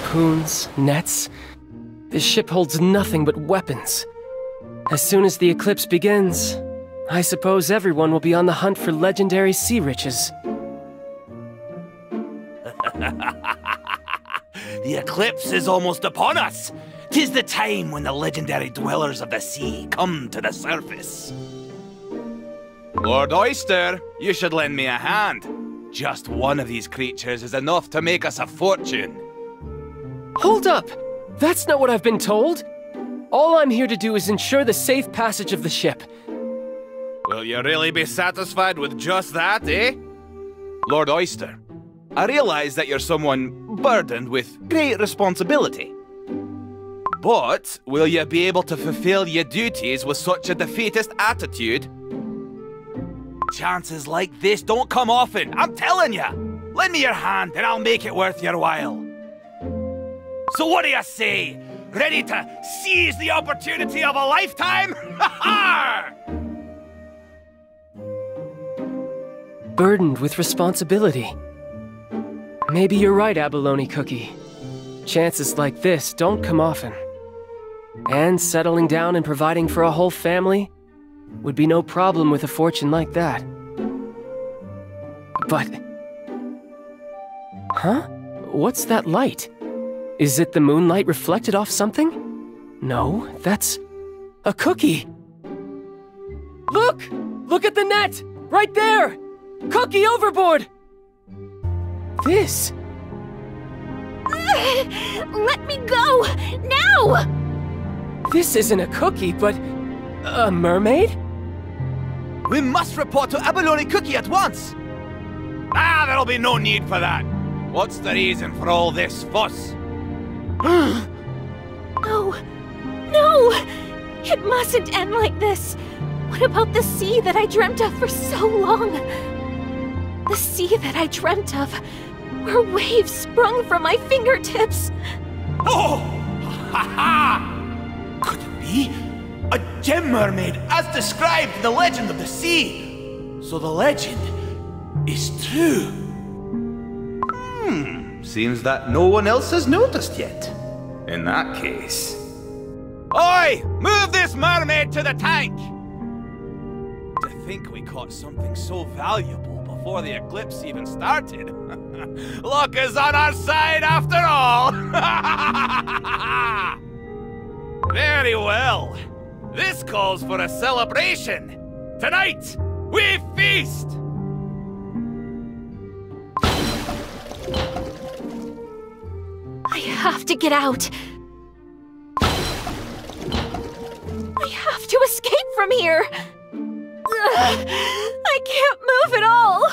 harpoons, nets. This ship holds nothing but weapons. As soon as the eclipse begins, I suppose everyone will be on the hunt for legendary sea riches. The eclipse is almost upon us. 'Tis the time when the legendary dwellers of the sea come to the surface. Lord Oyster, you should lend me a hand. Just one of these creatures is enough to make us a fortune. Hold up! That's not what I've been told! All I'm here to do is ensure the safe passage of the ship. Will you really be satisfied with just that, eh? Lord Oyster, I realize that you're someone burdened with great responsibility. But will you be able to fulfill your duties with such a defeatist attitude? Chances like this don't come often, I'm telling you. Lend me your hand and I'll make it worth your while. So what do you say? Ready to seize the opportunity of a lifetime? Ha-ha! Burdened with responsibility. Maybe you're right, Abalone Cookie. Chances like this don't come often. And settling down and providing for a whole family would be no problem with a fortune like that. But... Huh? What's that light? Is it the moonlight reflected off something? No, that's... a cookie! Look! Look at the net! Right there! Cookie overboard! This... Let me go! Now! This isn't a cookie, but... a mermaid? We must report to Abalone Cookie at once! Ah, there'll be no need for that. What's the reason for all this fuss? No! No! It mustn't end like this! What about the sea that I dreamt of for so long? The sea that I dreamt of, where waves sprung from my fingertips! Oh! Ha ha! Could it be? A gem mermaid, as described in the legend of the sea! So the legend is true. Seems that no one else has noticed yet. In that case... Oi! Move this mermaid to the tank! To think we caught something so valuable before the eclipse even started. Luck is on our side after all! Very well. This calls for a celebration. Tonight, we feast! I have to get out. I have to escape from here. I can't move at all.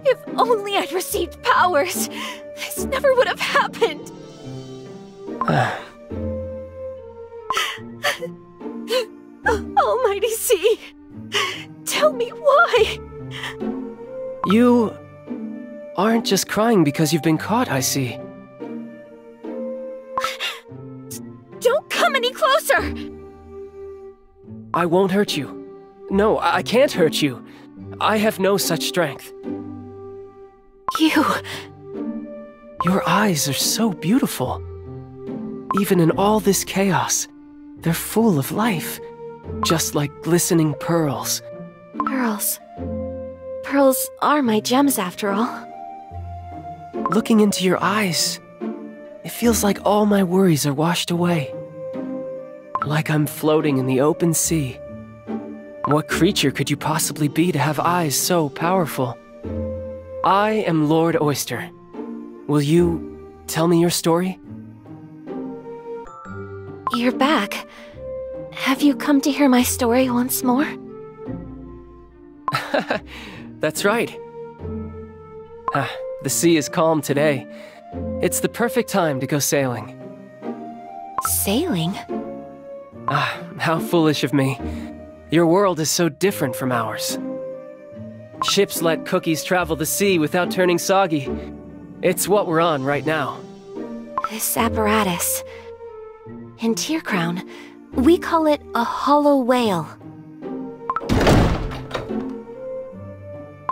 If only I'd received powers, this never would have happened. Almighty Sea, tell me why. You... aren't just crying because you've been caught, I see. Don't come any closer! I won't hurt you. No, I can't hurt you. I have no such strength. You... Your eyes are so beautiful. Even in all this chaos, they're full of life. Just like glistening pearls. Pearls. Pearls are my gems after all. Looking into your eyes, it feels like all my worries are washed away. Like I'm floating in the open sea. What creature could you possibly be to have eyes so powerful? I am Lord Oyster. Will you tell me your story? You're back. Have you come to hear my story once more? That's right. The sea is calm today. It's the perfect time to go sailing. Sailing? How foolish of me. Your world is so different from ours. Ships let cookies travel the sea without turning soggy. It's what we're on right now. This apparatus. In Tear Crown, we call it a hollow whale.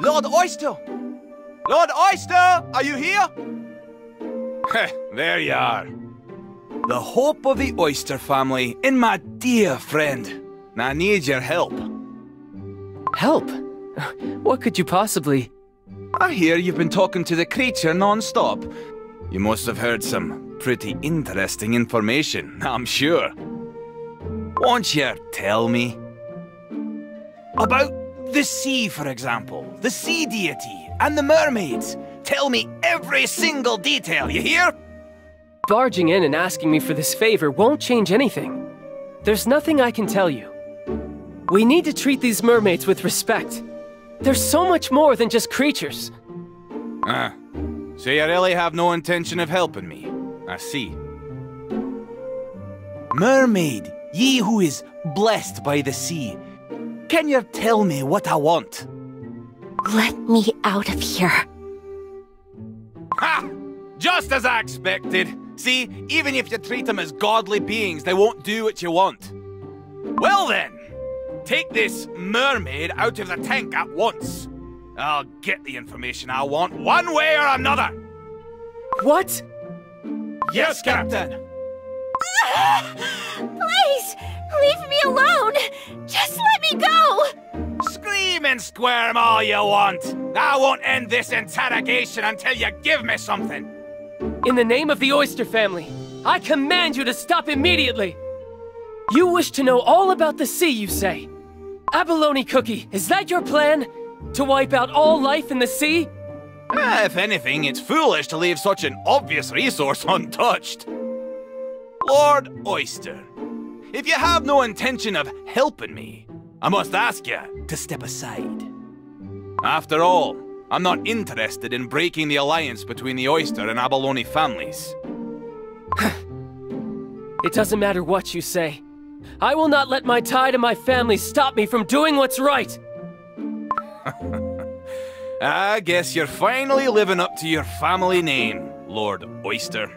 Lord Oyster! Lord Oyster, are you here? There you are. The hope of the Oyster family and my dear friend. I need your help. Help? What could you possibly... I hear you've been talking to the creature non-stop. You must have heard some pretty interesting information, I'm sure. Won't you tell me? About the sea, for example. The sea deity and the mermaids. Tell me every single detail, you hear? Barging in and asking me for this favor won't change anything. There's nothing I can tell you. We need to treat these mermaids with respect. They're so much more than just creatures. So you really have no intention of helping me. I see. Mermaid, ye who is blessed by the sea, can you tell me what I want? Let me out of here. Ha! Just as I expected. See, even if you treat them as godly beings, they won't do what you want. Well then, take this mermaid out of the tank at once. I'll get the information I want one way or another. What? Yes, Captain. Please, leave me alone. Just let me go. Scream and squirm all you want. I won't end this interrogation until you give me something. In the name of the Oyster family, I command you to stop immediately! You wish to know all about the sea, you say? Abalone Cookie, is that your plan? To wipe out all life in the sea? If anything, it's foolish to leave such an obvious resource untouched. Lord Oyster, if you have no intention of helping me, I must ask you to step aside. After all, I'm not interested in breaking the alliance between the Oyster and Abalone families. It doesn't matter what you say. I will not let my tie to my family stop me from doing what's right! I guess you're finally living up to your family name, Lord Oyster.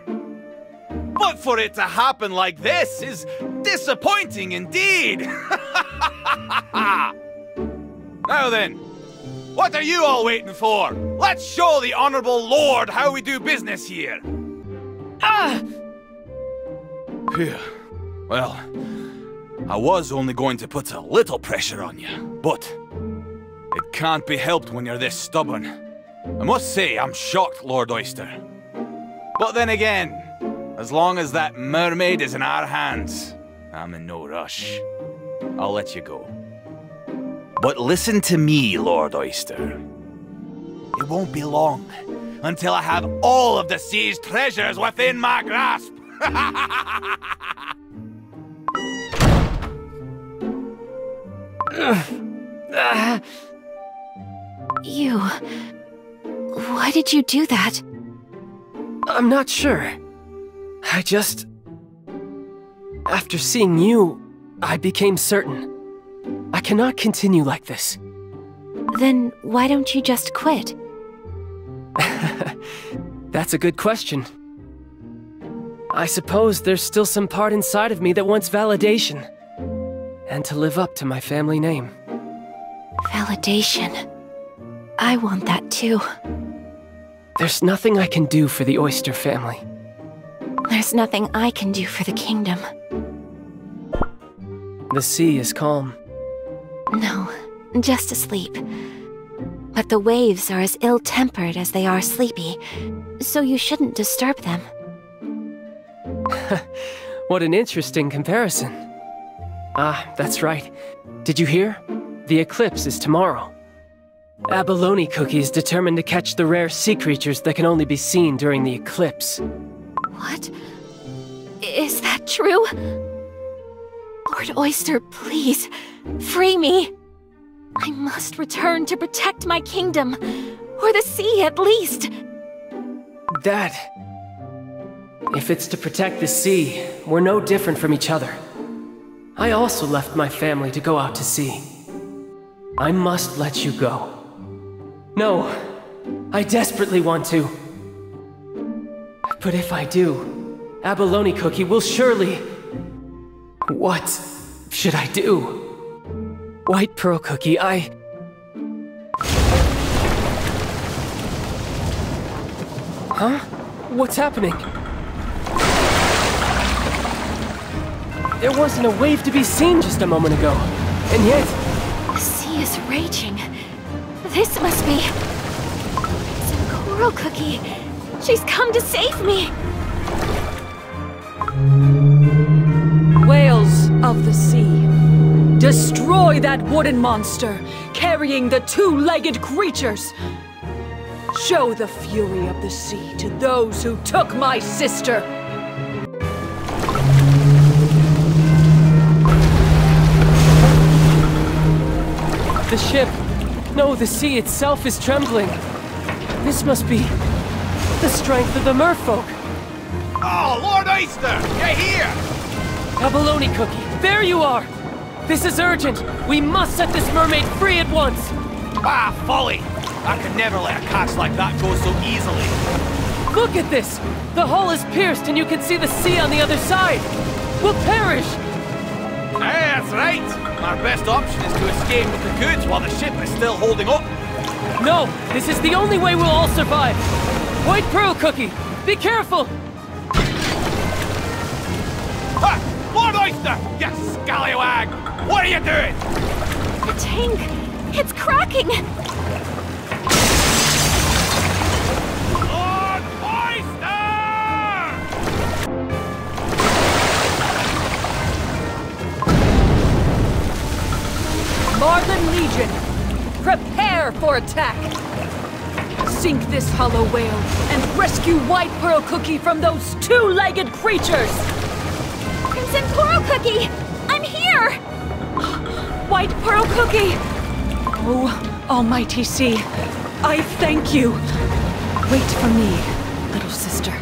But for it to happen like this is disappointing indeed! Now then, what are you all waiting for? Let's show the Honorable Lord how we do business here! Ah! Phew. Well, I was only going to put a little pressure on you, but it can't be helped when you're this stubborn. I must say, I'm shocked, Lord Oyster. But then again, as long as that mermaid is in our hands, I'm in no rush. I'll let you go. But listen to me, Lord Oyster. It won't be long until I have all of the sea's treasures within my grasp. You... Why did you do that? I'm not sure. I just... After seeing you, I became certain. I cannot continue like this. Then why don't you just quit? That's a good question. I suppose there's still some part inside of me that wants validation. And to live up to my family name. Validation. I want that too. There's nothing I can do for the Oyster family. There's nothing I can do for the kingdom. The sea is calm. No, just asleep. But the waves are as ill-tempered as they are sleepy, so you shouldn't disturb them. What an interesting comparison. Ah, that's right. Did you hear? The eclipse is tomorrow. Abalone Cookie is determined to catch the rare sea creatures that can only be seen during the eclipse. What? Is that true? Lord Oyster, please, free me. I must return to protect my kingdom, or the sea at least. That... If it's to protect the sea, we're no different from each other. I also left my family to go out to sea. I must let you go. No, I desperately want to. But if I do, Abalone Cookie will surely... What should I do? White Pearl Cookie, Huh? What's happening? There wasn't a wave to be seen just a moment ago. And yet... The sea is raging. This must be... It's a coral cookie. She's come to save me. Whales of the sea, destroy that wooden monster carrying the two-legged creatures. Show the fury of the sea to those who took my sister. The ship... No, the sea itself is trembling. This must be... the strength of the merfolk. Oh, Lord Oyster! You're here! Abalone Cookie, there you are! This is urgent! We must set this mermaid free at once! Ah, folly! I could never let a catch like that go so easily. Look at this! The hull is pierced and you can see the sea on the other side! We'll perish! Hey, that's right! Our best option is to escape with the goods while the ship is still holding up. No! This is the only way we'll all survive! White Pearl Cookie, be careful! Ha! Lord Oyster! You scallywag! What are you doing? The tank! It's cracking! Lord Oyster! Marlin Legion, prepare for attack! Sink this hollow whale and rescue White Pearl Cookie from those two-legged creatures! Crimson Coral Cookie! I'm here! White Pearl Cookie! Oh, almighty sea, I thank you! Wait for me, little sister.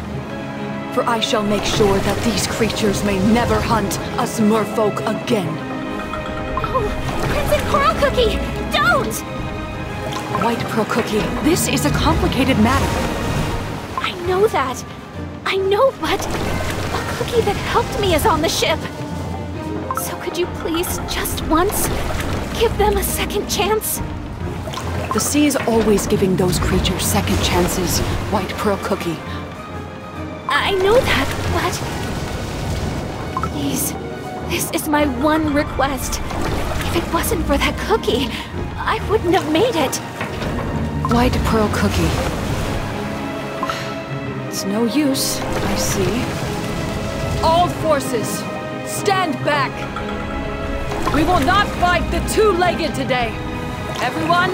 For I shall make sure that these creatures may never hunt us merfolk again. Oh, Crimson Coral Cookie! Don't! White Pearl Cookie, this is a complicated matter. I know that. I know, but a cookie that helped me is on the ship. So could you please, just once, give them a second chance? The sea is always giving those creatures second chances, White Pearl Cookie. I know that, but... Please, this is my one request. If it wasn't for that cookie, I wouldn't have made it. White Pearl Cookie. It's no use, I see. All forces, stand back! We will not fight the two-legged today. Everyone,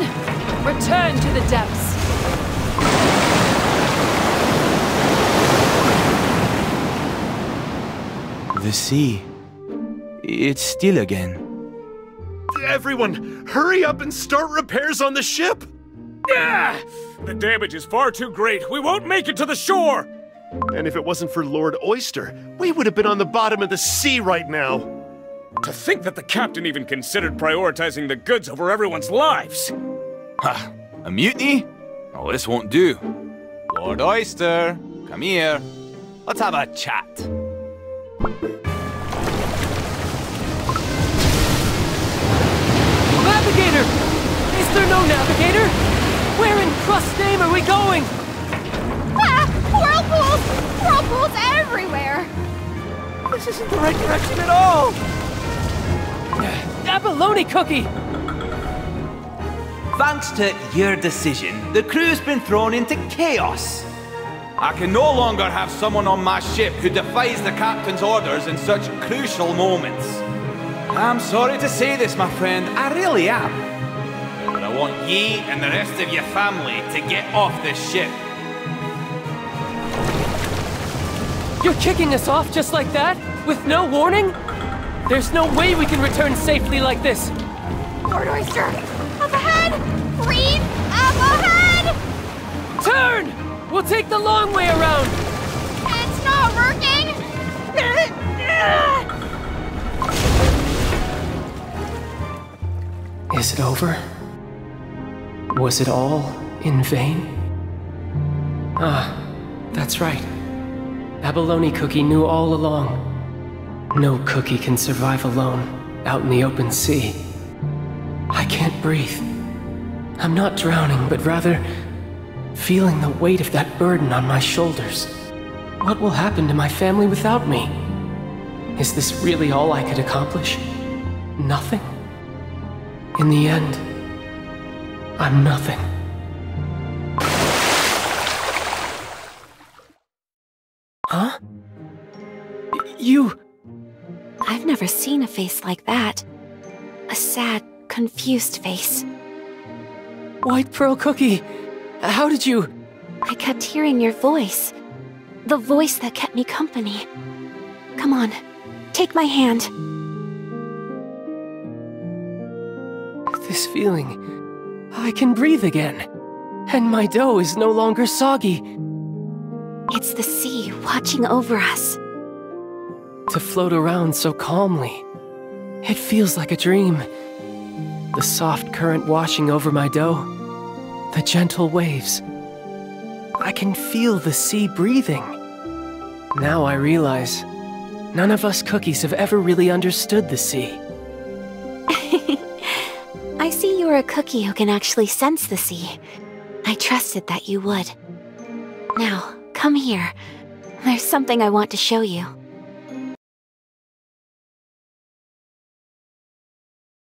return to the depths. The sea. It's still again. Everyone, hurry up and start repairs on the ship! Yeah! The damage is far too great. We won't make it to the shore! And if it wasn't for Lord Oyster, we would have been on the bottom of the sea right now. To think that the captain even considered prioritizing the goods over everyone's lives! Ha! A mutiny? Oh, this won't do. Lord Oyster, come here. Let's have a chat. Navigator! Is there no navigator? Where in Crust's name are we going? Ah! Whirlpools! Whirlpools everywhere! This isn't the right direction at all! Abalone Cookie! Thanks to your decision, the crew's been thrown into chaos. I can no longer have someone on my ship who defies the captain's orders in such crucial moments. I'm sorry to say this, my friend, I really am. But I want ye and the rest of your family to get off this ship. You're kicking us off just like that? With no warning? There's no way we can return safely like this. Lord Oyster! Up ahead! Reed! Up ahead! Turn! We'll take the long way around! It's not working! Is it over? Was it all in vain? Ah, that's right. Abalone Cookie knew all along. No cookie can survive alone, out in the open sea. I can't breathe. I'm not drowning, but rather feeling the weight of that burden on my shoulders. What will happen to my family without me? Is this really all I could accomplish? Nothing? In the end, I'm nothing. Huh? You... I've never seen a face like that. A sad, confused face. White Pearl Cookie, how did you... I kept hearing your voice. The voice that kept me company. Come on, take my hand. This feeling... I can breathe again. And my dough is no longer soggy. It's the sea watching over us. To float around so calmly. It feels like a dream. The soft current washing over my dough. The gentle waves. I can feel the sea breathing. Now I realize, none of us cookies have ever really understood the sea. I see you're a cookie who can actually sense the sea. I trusted that you would. Now, come here. There's something I want to show you.